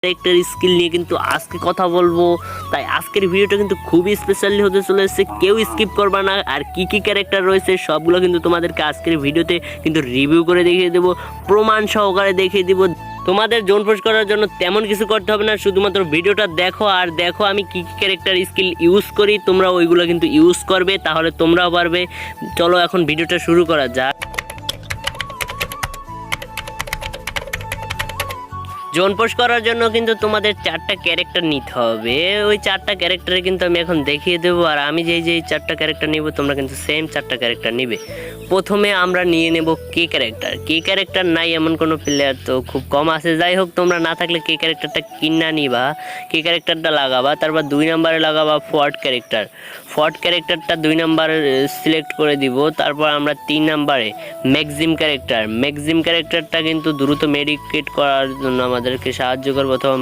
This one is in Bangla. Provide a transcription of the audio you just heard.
ক্যারেক্টার স্কিল নিয়ে কিন্তু আজকে কথা বলবো। তাই আজকের ভিডিওটা কিন্তু খুবই স্পেশালি হতে চলেছে, কেউ স্কিপ করবা না। আর কি কি ক্যারেক্টার রয়েছে সবগুলো কিন্তু তোমাদেরকে আজকের ভিডিওতে কিন্তু রিভিউ করে দেখিয়ে দেবো, প্রমাণ সহকারে দেখিয়ে দিব। তোমাদের জোন পোস্ট করার জন্য তেমন কিছু করতে হবে না, শুধুমাত্র ভিডিওটা দেখো আর দেখো আমি কি কি ক্যারেক্টার স্কিল ইউজ করি, তোমরা ওইগুলো কিন্তু ইউজ করবে, তাহলে তোমরাও পারবে। চলো এখন ভিডিওটা শুরু করা যাক। জোন পোস্ট করার জন্য কিন্তু তোমাদের 4টা ক্যারেক্টার নিতে হবে। ওই 4টা ক্যারেক্টারে কিন্তু আমি এখন দেখিয়ে দেবো। আর আমি যেই 4টা ক্যারেক্টার নিব তোমরা কিন্তু সেম 4টা ক্যারেক্টার নিবে। প্রথমে আমরা নিয়ে নেব কে ক্যারেক্টার। কে ক্যারেক্টার নাই এমন কোনো প্লেয়ার তো খুব কম আছে, যাই হোক তোমরা না থাকলে কে ক্যারেক্টারটা কিনা নিবা, কে ক্যারেক্টারটা লাগাবা। তারপর 2 নম্বরে লাগাবা ফর্ট ক্যারেক্টার। ফর্ট ক্যারেক্টারটা 2 নম্বরে সিলেক্ট করে দিব। তারপর আমরা 3 নম্বরে ম্যাক্সিম ক্যারেক্টার। ম্যাক্সিম ক্যারেক্টারটা কিন্তু দ্রুত মেডিকেট করার জন্য আমাদেরকে সাহায্য করবে, অথবা